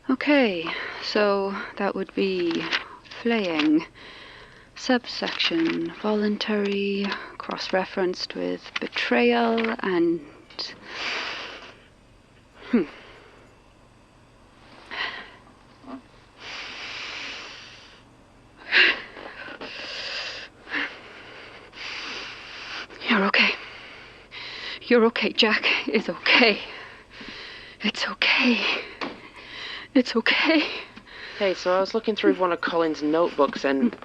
Okay, so that would be flaying. Subsection voluntary, cross-referenced with betrayal and... You're okay. You're okay, Jack. It's okay. It's okay. It's okay. Hey, so I was looking through one of Colin's notebooks and...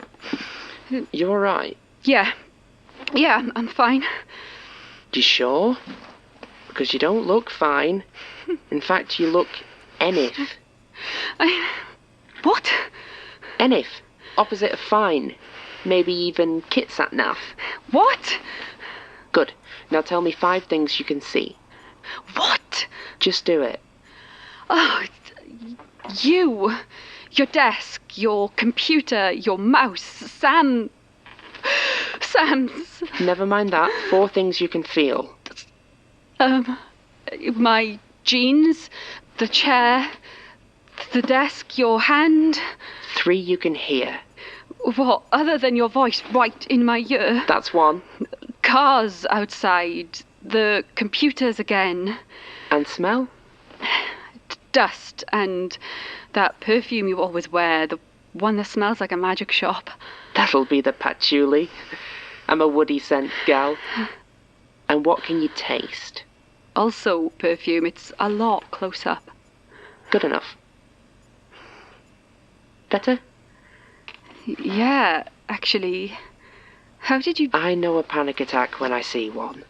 You alright? Yeah. Yeah, I'm fine. You sure? Because you don't look fine. In fact, you look enif. What? Enif. Opposite of fine. Maybe even kitsatnath. What? Good. Now tell me 5 things you can see. What? Just do it. Oh, you. Your desk, your computer, your mouse, Sam's... Never mind that. 4 things you can feel. My jeans, the chair, the desk, your hand. 3 you can hear. What, other than your voice right in my ear? That's 1. Cars outside, the computers again. And smell? Dust and that perfume you always wear, the one that smells like a magic shop. That'll be the patchouli. I'm a woody scent gal. And what can you taste? Also perfume, it's a lot close up. Good enough. Better? Yeah, actually. How did you... I know a panic attack when I see one.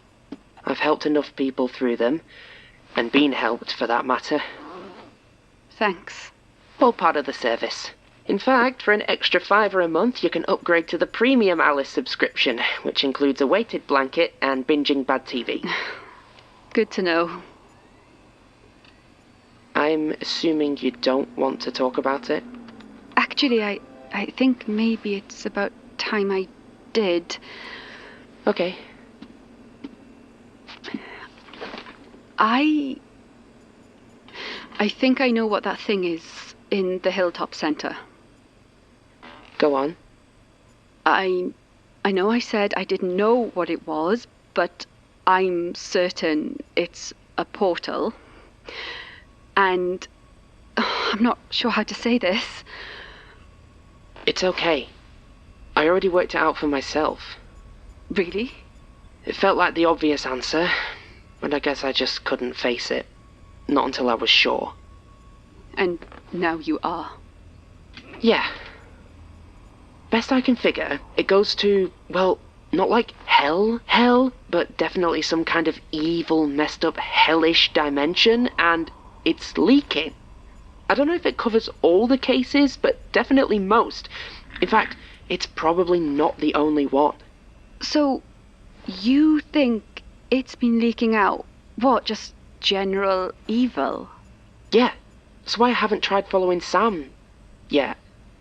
I've helped enough people through them, and been helped for that matter. Thanks. All part of the service. In fact, for an extra $5 a month, you can upgrade to the premium Alice subscription, which includes a weighted blanket and binging bad TV. Good to know. I'm assuming you don't want to talk about it? Actually, I think maybe it's about time I did. Okay. I think I know what that thing is in the Hilltop Centre. Go on. I know I said I didn't know what it was, but I'm certain it's a portal. And I'm not sure how to say this. It's okay. I already worked it out for myself. Really? It felt like the obvious answer, but I guess I just couldn't face it. Not until I was sure. And now you are. Yeah. Best I can figure, it goes to, well, not like hell, but definitely some kind of evil, messed up, hellish dimension, and it's leaking. I don't know if it covers all the cases, but definitely most. In fact, it's probably not the only one. So, you think it's been leaking out? What, just general evil? Yeah, that's why I haven't tried following Sam yet.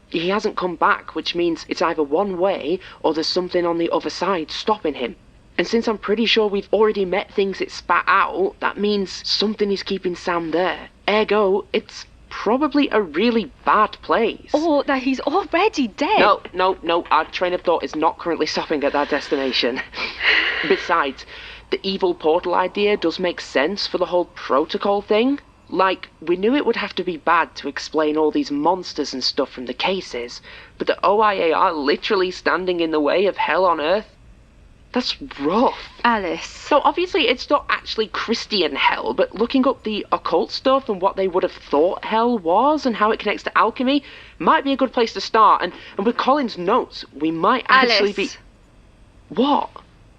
He hasn't come back, which means it's either one way or there's something on the other side stopping him. And since I'm pretty sure we've already met things it spat out, that means something is keeping Sam there. Ergo, it's probably a really bad place. Or that he's already dead. No, our train of thought is not currently stopping at that destination. Besides, the evil portal idea does make sense for the whole protocol thing. Like, we knew it would have to be bad to explain all these monsters and stuff from the cases, but the OIA are literally standing in the way of hell on Earth. That's rough. Alice. So obviously it's not actually Christian hell, but looking up the occult stuff and what they would have thought hell was and how it connects to alchemy might be a good place to start. And with Colin's notes, we might actually be... What?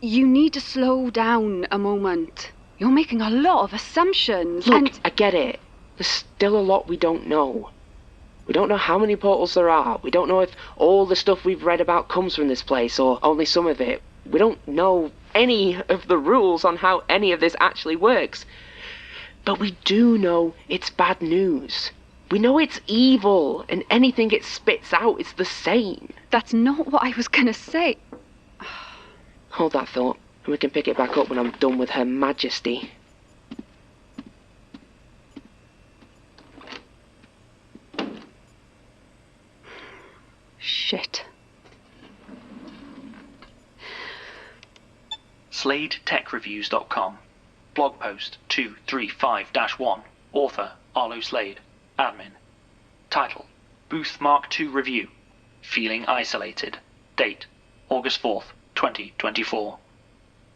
You need to slow down a moment. You're making a lot of assumptions. Look, I get it. There's still a lot we don't know. We don't know how many portals there are. We don't know if all the stuff we've read about comes from this place or only some of it. We don't know any of the rules on how any of this actually works. But we do know it's bad news. We know it's evil, and anything it spits out is the same. That's not what I was gonna say. Hold that thought, and we can pick it back up when I'm done with Her Majesty. SladeTechReviews.com. Blog post 235-1. Author Arlo Slade. Admin. Title: Booth Mark II Review. Feeling Isolated. Date: August 4th, 2024.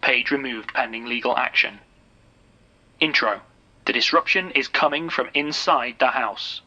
Page removed pending legal action. Intro. The disruption is coming from inside the house.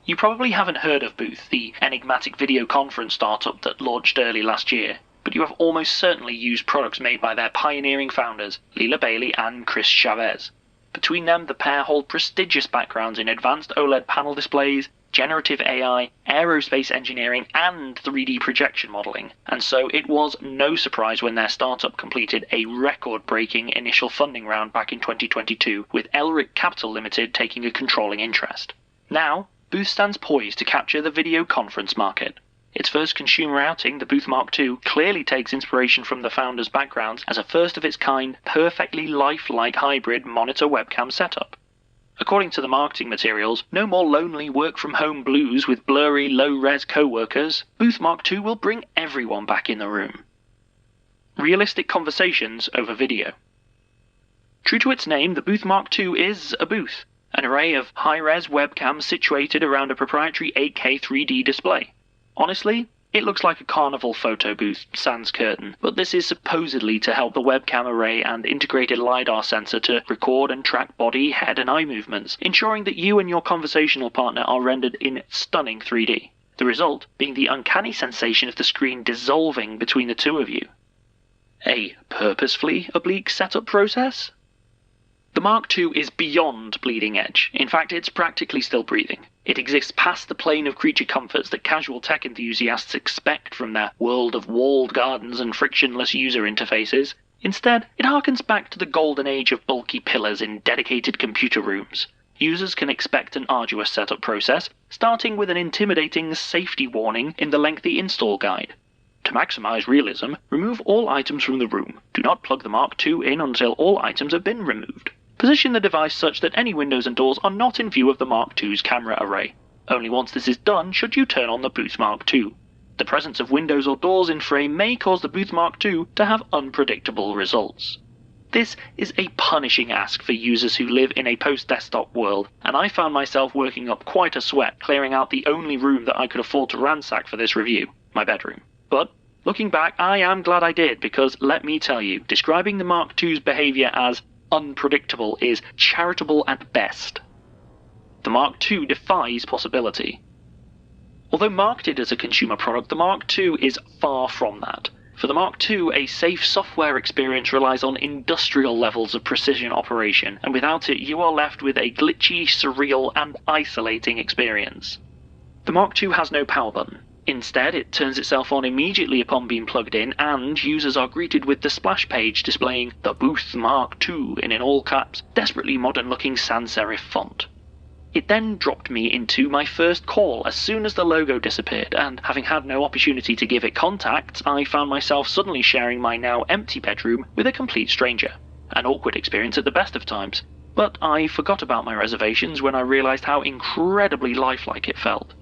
You probably haven't heard of Booth, the enigmatic video conference startup that launched early last year, but you have almost certainly used products made by their pioneering founders, Leela Bailey and Chris Chavez. Between them, the pair hold prestigious backgrounds in advanced OLED panel displays, generative AI, aerospace engineering, and 3D projection modeling, and so it was no surprise when their startup completed a record-breaking initial funding round back in 2022, with Elric Capital Limited taking a controlling interest. Now, Booth stands poised to capture the video conference market. Its first consumer outing, the Booth Mark II, clearly takes inspiration from the founders' backgrounds as a first-of-its-kind, perfectly lifelike hybrid monitor webcam setup. According to the marketing materials, no more lonely work-from-home blues with blurry, low-res co-workers. Booth Mark II will bring everyone back in the room. Realistic conversations over video. True to its name, the Booth Mark II is a booth, an array of high-res webcams situated around a proprietary 8K 3D display. Honestly, it looks like a carnival photo booth, sans curtain, but this is supposedly to help the webcam array and integrated LiDAR sensor to record and track body, head and eye movements, ensuring that you and your conversational partner are rendered in stunning 3D. The result being the uncanny sensation of the screen dissolving between the two of you. A purposefully oblique setup process? The Mark II is beyond bleeding edge. In fact, it's practically still breathing. It exists past the plane of creature comforts that casual tech enthusiasts expect from their world of walled gardens and frictionless user interfaces. Instead, it harkens back to the golden age of bulky pillars in dedicated computer rooms. Users can expect an arduous setup process, starting with an intimidating safety warning in the lengthy install guide. To maximize realism, remove all items from the room. Do not plug the Mark II in until all items have been removed. Position the device such that any windows and doors are not in view of the Mark II's camera array. Only once this is done should you turn on the Booth Mark II. The presence of windows or doors in frame may cause the Booth Mark II to have unpredictable results. This is a punishing ask for users who live in a post-desktop world, and I found myself working up quite a sweat clearing out the only room that I could afford to ransack for this review, my bedroom. But looking back, I am glad I did, because let me tell you, describing the Mark II's behaviour as unpredictable is charitable at best. The Mark II defies possibility. Although marketed as a consumer product, the Mark II is far from that. For the Mark II, a safe software experience relies on industrial levels of precision operation, and without it you are left with a glitchy, surreal, and isolating experience. The Mark II has no power button. Instead, it turns itself on immediately upon being plugged in, and users are greeted with the splash page displaying the Booth Mark II in all caps, desperately modern-looking sans serif font. It then dropped me into my first call as soon as the logo disappeared, and having had no opportunity to give it contacts, I found myself suddenly sharing my now empty bedroom with a complete stranger. An awkward experience at the best of times, but I forgot about my reservations when I realised how incredibly lifelike it felt.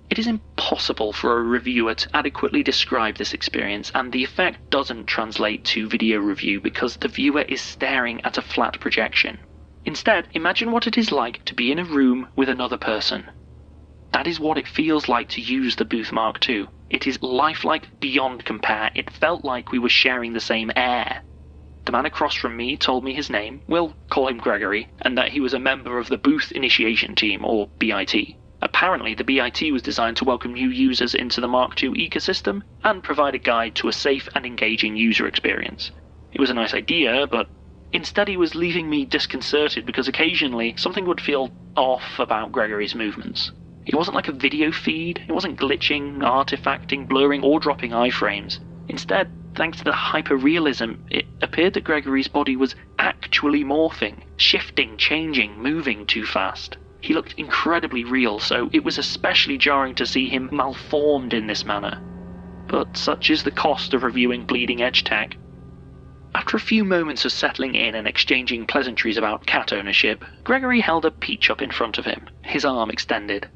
It is impossible for a reviewer to adequately describe this experience, and the effect doesn't translate to video review because the viewer is staring at a flat projection. Instead, imagine what it is like to be in a room with another person. That is what it feels like to use the Booth Mark II. It is lifelike beyond compare. It felt like we were sharing the same air. The man across from me told me his name, we'll call him Gregory, and that he was a member of the Booth Initiation Team, or BIT. Apparently, the BIT was designed to welcome new users into the Mark II ecosystem and provide a guide to a safe and engaging user experience. It was a nice idea, but instead he was leaving me disconcerted because occasionally something would feel off about Gregory's movements. It wasn't like a video feed, it wasn't glitching, artifacting, blurring, or dropping iframes. Instead, thanks to the hyperrealism, it appeared that Gregory's body was actually morphing, shifting, changing, moving too fast. He looked incredibly real, so it was especially jarring to see him malformed in this manner. But such is the cost of reviewing bleeding-edge tech. After a few moments of settling in and exchanging pleasantries about cat ownership, Gregory held a peach up in front of him, his arm extended.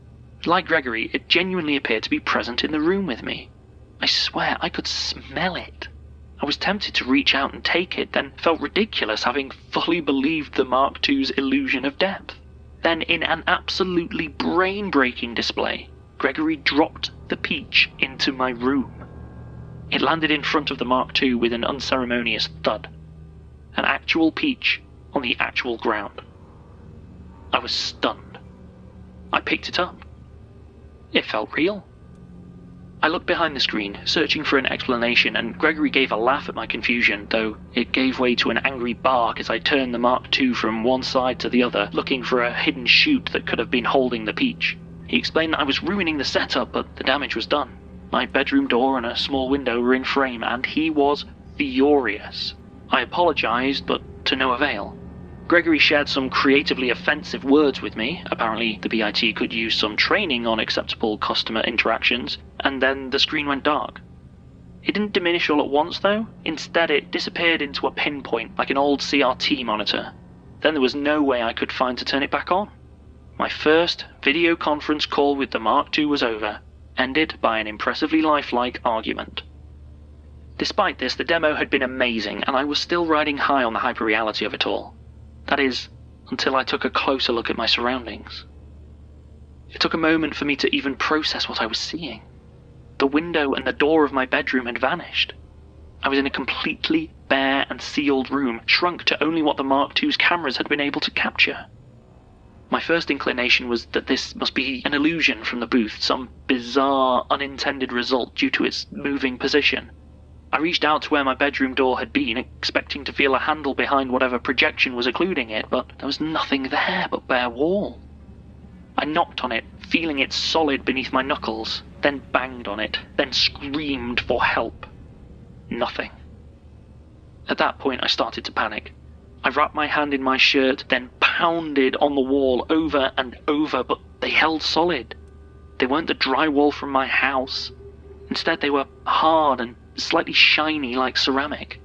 Like Gregory, it genuinely appeared to be present in the room with me. I swear I could smell it. I was tempted to reach out and take it, then felt ridiculous having fully believed the Mark II's illusion of depth. Then, in an absolutely brain-breaking display, Gregory dropped the peach into my room. It landed in front of the Mark II with an unceremonious thud. An actual peach on the actual ground. I was stunned. I picked it up. It felt real. I looked behind the screen, searching for an explanation, and Gregory gave a laugh at my confusion, though it gave way to an angry bark as I turned the Mark II from one side to the other, looking for a hidden chute that could have been holding the peach. He explained that I was ruining the setup, but the damage was done. My bedroom door and a small window were in frame, and he was furious. I apologized, but to no avail. Gregory shared some creatively offensive words with me. Apparently the BIT could use some training on acceptable customer interactions, and then the screen went dark. It didn't diminish all at once, though. Instead, it disappeared into a pinpoint, like an old CRT monitor. Then there was no way I could find to turn it back on. My first video conference call with the Mark II was over, ended by an impressively lifelike argument. Despite this, the demo had been amazing, and I was still riding high on the hyperreality of it all. That is, until I took a closer look at my surroundings. It took a moment for me to even process what I was seeing. The window and the door of my bedroom had vanished. I was in a completely bare and sealed room, shrunk to only what the Mark II's cameras had been able to capture. My first inclination was that this must be an illusion from the booth, some bizarre, unintended result due to its moving position. I reached out to where my bedroom door had been, expecting to feel a handle behind whatever projection was occluding it, but there was nothing there but bare wall. I knocked on it, feeling it solid beneath my knuckles, then banged on it, then screamed for help. Nothing. At that point I started to panic. I wrapped my hand in my shirt, then pounded on the wall over and over, but they held solid. They weren't the drywall from my house. Instead, they were hard and slightly shiny like ceramic.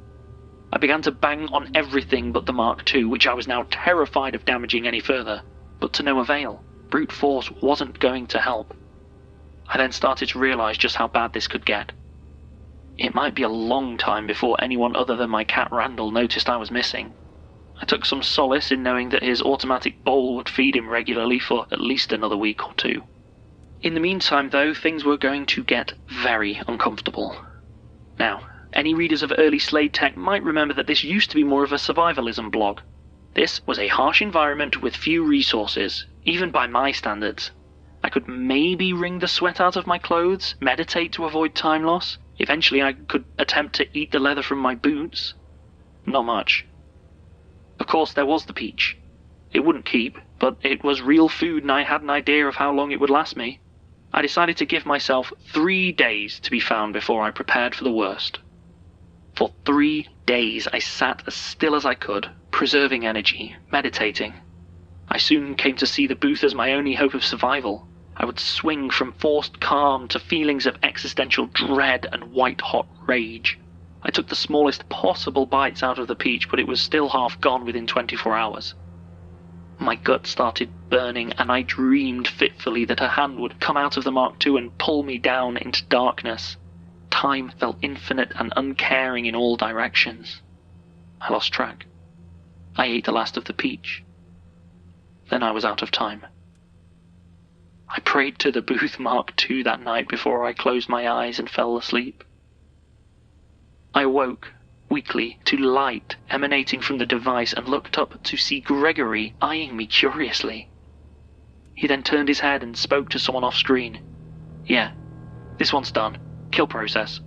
I began to bang on everything but the Mark II, which I was now terrified of damaging any further, but to no avail. Brute force wasn't going to help. I then started to realize just how bad this could get. It might be a long time before anyone other than my cat Randall noticed I was missing. I took some solace in knowing that his automatic bowl would feed him regularly for at least another week or two. In the meantime, though, things were going to get very uncomfortable. Now, any readers of early Slade tech might remember that this used to be more of a survivalism blog. This was a harsh environment with few resources, even by my standards. I could maybe wring the sweat out of my clothes, meditate to avoid time loss. Eventually I could attempt to eat the leather from my boots. Not much. Of course, there was the peach. It wouldn't keep, but it was real food and I had an idea of how long it would last me. I decided to give myself 3 days to be found before I prepared for the worst. For 3 days I sat as still as I could, preserving energy, meditating. I soon came to see the booth as my only hope of survival. I would swing from forced calm to feelings of existential dread and white-hot rage. I took the smallest possible bites out of the peach, but it was still half gone within 24 hours. My gut started burning, and I dreamed fitfully that a hand would come out of the Mark II and pull me down into darkness. Time felt infinite and uncaring in all directions. I lost track. I ate the last of the peach. Then I was out of time. I prayed to the booth Mark II that night before I closed my eyes and fell asleep. I awoke, weakly, to light emanating from the device and looked up to see Gregory eyeing me curiously. He then turned his head and spoke to someone off-screen. "Yeah, this one's done. Kill process."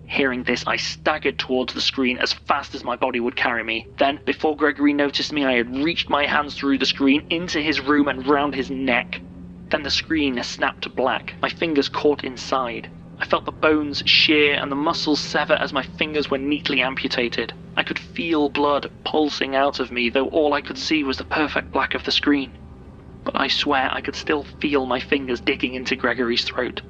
Hearing this, I staggered towards the screen as fast as my body would carry me. Then, before Gregory noticed me, I had reached my hands through the screen into his room and round his neck. Then the screen snapped to black. My fingers caught inside. I felt the bones shear and the muscles sever as my fingers were neatly amputated. I could feel blood pulsing out of me, though all I could see was the perfect black of the screen. But I swear I could still feel my fingers digging into Gregory's throat.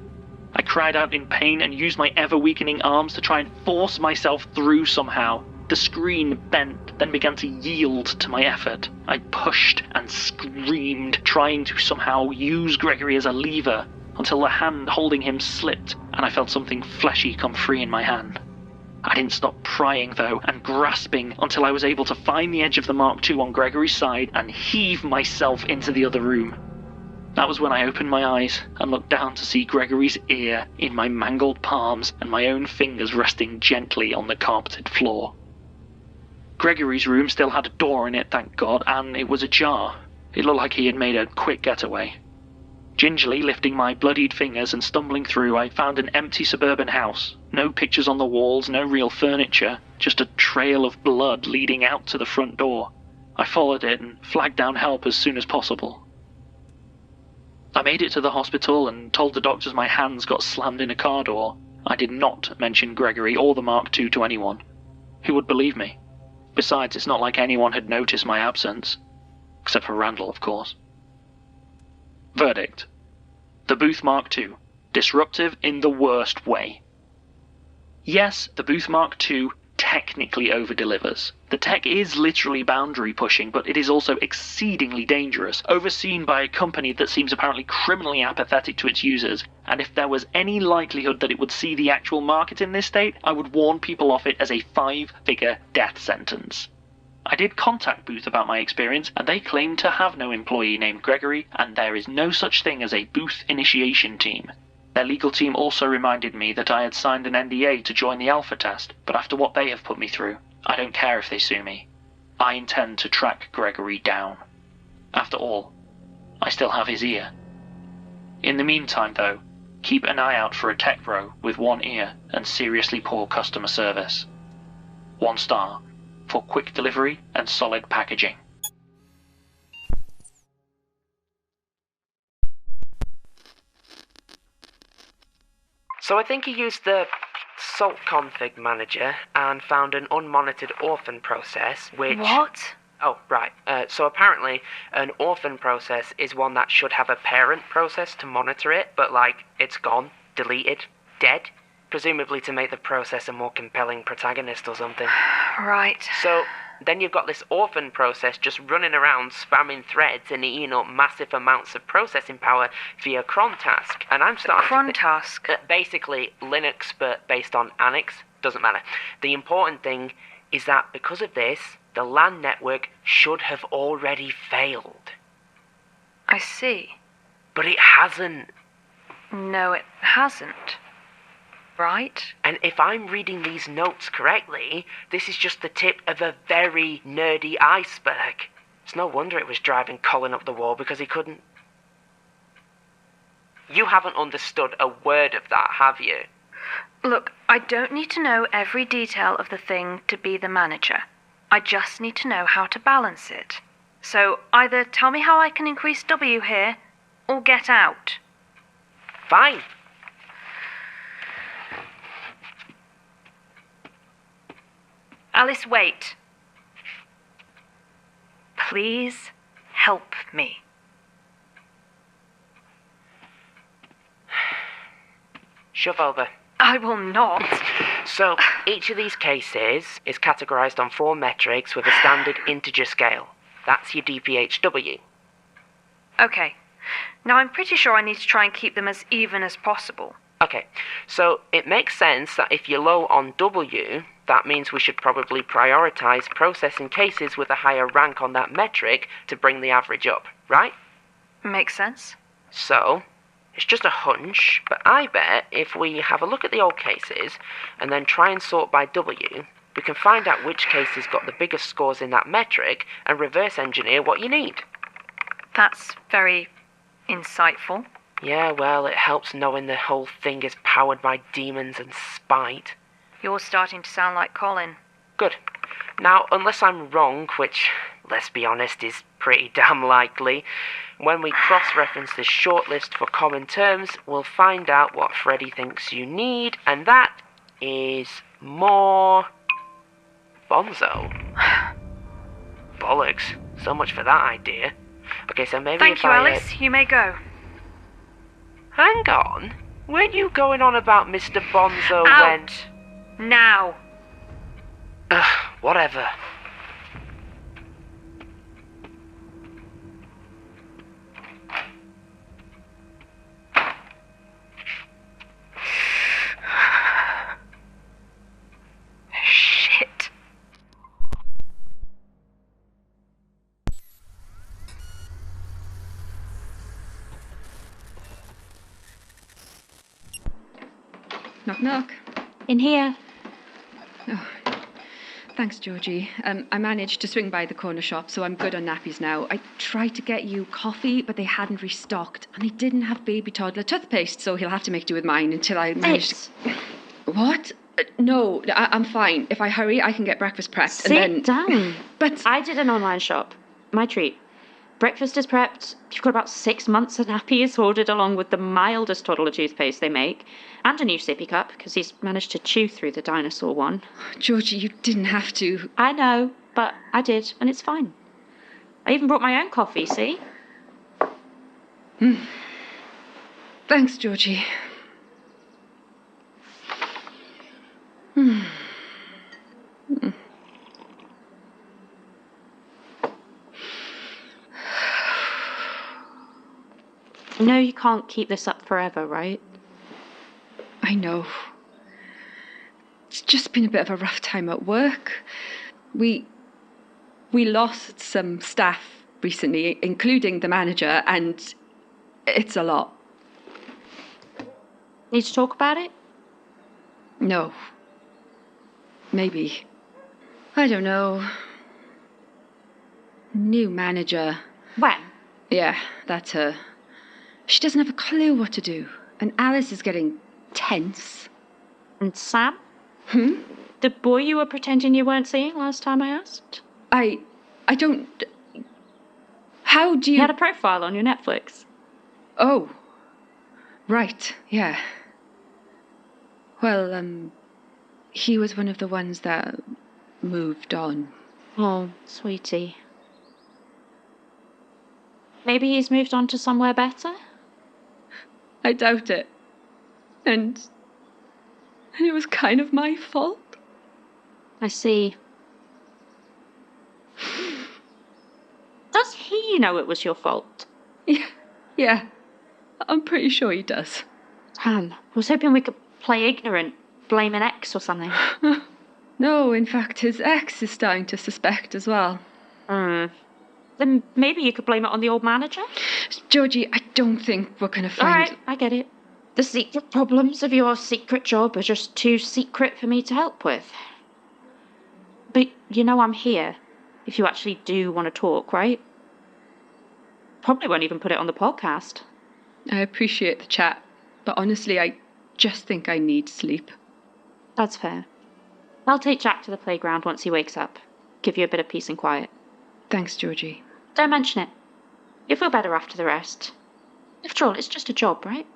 I cried out in pain and used my ever-weakening arms to try and force myself through somehow. The screen bent, then began to yield to my effort. I pushed and screamed, trying to somehow use Gregory as a lever, until the hand holding him slipped, and I felt something fleshy come free in my hand. I didn't stop prying, though, and grasping until I was able to find the edge of the Mark II on Gregory's side and heave myself into the other room. That was when I opened my eyes and looked down to see Gregory's ear in my mangled palms and my own fingers resting gently on the carpeted floor. Gregory's room still had a door in it, thank God, and it was ajar. It looked like he had made a quick getaway. Gingerly lifting my bloodied fingers and stumbling through, I found an empty suburban house. No pictures on the walls, no real furniture, just a trail of blood leading out to the front door. I followed it and flagged down help as soon as possible. I made it to the hospital and told the doctors my hands got slammed in a car door. I did not mention Gregory or the Mark II to anyone. Who would believe me? Besides, it's not like anyone had noticed my absence. Except for Randall, of course. Verdict. The Booth Mark II. Disruptive in the worst way. Yes, the Booth Mark II technically over-delivers. The tech is literally boundary-pushing, but it is also exceedingly dangerous, overseen by a company that seems apparently criminally apathetic to its users, and if there was any likelihood that it would see the actual market in this state, I would warn people off it as a 5-figure death sentence. I did contact Booth about my experience, and they claimed to have no employee named Gregory, and there is no such thing as a Booth initiation team. Their legal team also reminded me that I had signed an NDA to join the alpha test, but after what they have put me through, I don't care if they sue me. I intend to track Gregory down. After all, I still have his ear. In the meantime, though, keep an eye out for a tech bro with one ear and seriously poor customer service. 1 star. For quick delivery and solid packaging. So I think he used the salt config manager and found an unmonitored orphan process, which... What? Oh, right. So apparently an orphan process is one that should have a parent process to monitor it, but it's gone, deleted, dead. Presumably to make the process a more compelling protagonist or something. Right. So then you've got this orphan process just running around spamming threads and eating up massive amounts of processing power via cron task. And I'm starting Cron task? basically Linux, but based on Annex. Doesn't matter. The important thing is that because of this, the LAN network should have already failed. I see. But it hasn't. No, it hasn't. Right? And if I'm reading these notes correctly, this is just the tip of a very nerdy iceberg. It's no wonder it was driving Colin up the wall because he couldn't... You haven't understood a word of that, have you? Look, I don't need to know every detail of the thing to be the manager. I just need to know how to balance it. So either tell me how I can increase W here, or get out. Fine. Alice, wait. Please help me. Shove over. I will not. So, each of these cases is categorized on 4 metrics with a standard integer scale. That's your DPHW. Okay. Now I'm pretty sure I need to try and keep them as even as possible. Okay, so it makes sense that if you're low on W, that means we should probably prioritize processing cases with a higher rank on that metric to bring the average up, right? Makes sense. So, it's just a hunch, but I bet if we have a look at the old cases and then try and sort by W, we can find out which cases got the biggest scores in that metric and reverse engineer what you need. That's very insightful. Yeah, well, it helps knowing the whole thing is powered by demons and spite. You're starting to sound like Colin. Good. Now, unless I'm wrong, which, let's be honest, is pretty damn likely, when we cross-reference this shortlist for common terms, we'll find out what Freddy thinks you need, and that is more... Bonzo. Bollocks. So much for that idea. Okay, so maybe Thank if you, I... Alice. You may go. Hang on. Weren't you going on about Mr. Bonzo Out. Now. Ugh, whatever. Knock, knock. In here. Oh, thanks, Georgie. I managed to swing by the corner shop, so I'm good on nappies now. I tried to get you coffee, but they hadn't restocked, and they didn't have baby toddler toothpaste, so he'll have to make do with mine until I manage to... What? No, I'm fine. If I hurry, I can get breakfast prepped. Sit down. But I did an online shop. My treat. Breakfast is prepped. You've got about 6 months of nappies ordered along with the mildest toddler toothpaste they make. And a new sippy cup, because he's managed to chew through the dinosaur one. Georgie, you didn't have to. I know, but I did, and it's fine. I even brought my own coffee, see? Thanks, Georgie. You know you can't keep this up forever, right? I know. It's just been a bit of a rough time at work. We lost some staff recently, including the manager, and it's a lot. Need to talk about it? No. Maybe. I don't know. New manager. When? Yeah, that's her. She doesn't have a clue what to do. And Alice is getting tense. And Sam? The boy you were pretending you weren't seeing last time I asked? I don't... How do you... He had a profile on your Netflix. Oh. Right, yeah. Well, he was one of the ones that moved on. Oh, sweetie. Maybe he's moved on to somewhere better? I doubt it. And it was kind of my fault. I see. Does he know it was your fault? Yeah. I'm pretty sure he does. Dan, I was hoping we could play ignorant, blame an ex or something. No, in fact, his ex is starting to suspect as well. Then maybe you could blame it on the old manager? Georgie, I don't think we're going to find... All right, I get it. The secret problems of your secret job are just too secret for me to help with. But you know I'm here, if you actually do want to talk, right? Probably won't even put it on the podcast. I appreciate the chat, but honestly, I just think I need sleep. That's fair. I'll take Jack to the playground once he wakes up. Give you a bit of peace and quiet. Thanks, Georgie. Don't mention it. You'll feel better after the rest. After all, it's just a job, right?